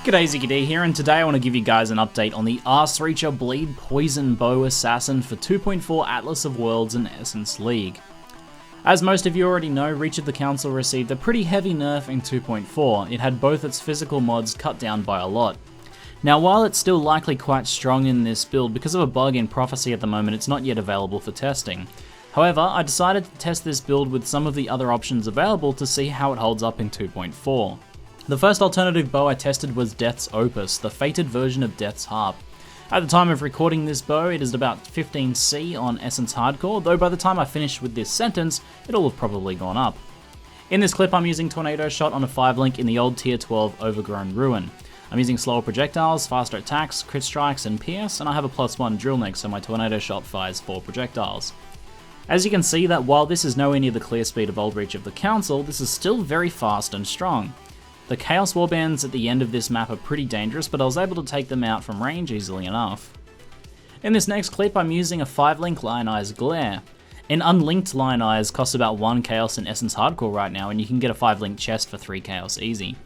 G'day, ZiggyD here, and today I want to give you guys an update on the AssReacher Bleed Poison Bow Assassin for 2.4 Atlas of Worlds and Essence League. As most of you already know, Reach of the Council received a pretty heavy nerf in 2.4. It had both its physical mods cut down by a lot. Now, while it's still likely quite strong in this build, because of a bug in Prophecy at the moment, it's not yet available for testing. However, I decided to test this build with some of the other options available to see how it holds up in 2.4. The first alternative bow I tested was Death's Opus, the fated version of Death's Harp. At the time of recording this bow, it is about 15C on Essence Hardcore, though by the time I finish with this sentence, it'll have probably gone up. In this clip I'm using Tornado Shot on a 5-link in the old Tier 12 Overgrown Ruin. I'm using slower projectiles, faster attacks, crit strikes, and PS, and I have a +1 drill neck, so my Tornado Shot fires 4 projectiles. As you can see that while this is nowhere near the clear speed of old Reach of the Council, this is still very fast and strong. The Chaos Warbands at the end of this map are pretty dangerous, but I was able to take them out from range easily enough. In this next clip I'm using a 5-link Lioneye's Glare. An unlinked Lioneye costs about 1 Chaos in Essence Hardcore right now, and you can get a 5-link chest for 3 Chaos easy.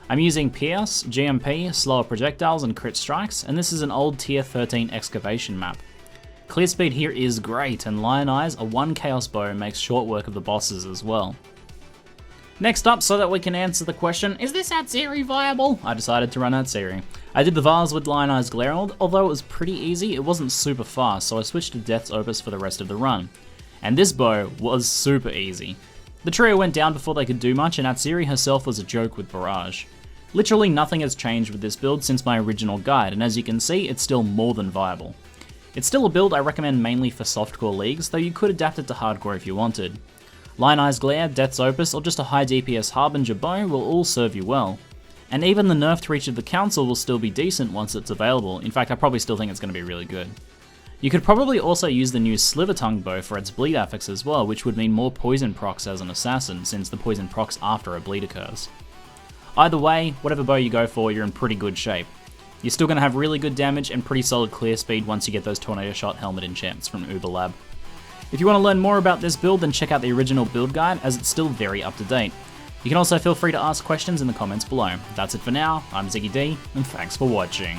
I'm using PS, GMP, slower projectiles, and crit strikes, and this is an old Tier 13 excavation map. Clear speed here is great, and Lioneye's a 1 Chaos bow makes short work of the bosses as well. Next up, so that we can answer the question, is this AssReacher viable? I decided to run AssReacher. I did the Vase with Lioneye's Glare, although it was pretty easy, it wasn't super fast, so I switched to Death's Opus for the rest of the run. And this bow was super easy. The trio went down before they could do much, and AssReacher herself was a joke with Barrage. Literally nothing has changed with this build since my original guide, and as you can see, it's still more than viable. It's still a build I recommend mainly for softcore leagues, though you could adapt it to hardcore if you wanted. Lioneye's Glare, Death's Opus, or just a high DPS Harbinger bow will all serve you well. And even the nerfed Reach of the Council will still be decent once it's available. In fact, I probably still think it's going to be really good. You could probably also use the new Slivertongue bow for its bleed affix as well, which would mean more poison procs as an assassin, since the poison procs after a bleed occurs. Either way, whatever bow you go for, you're in pretty good shape. You're still going to have really good damage and pretty solid clear speed once you get those Tornado Shot helmet enchants from Uber Lab. If you want to learn more about this build, then check out the original build guide, as it's still very up to date. You can also feel free to ask questions in the comments below. That's it for now, I'm ZiggyD, and thanks for watching.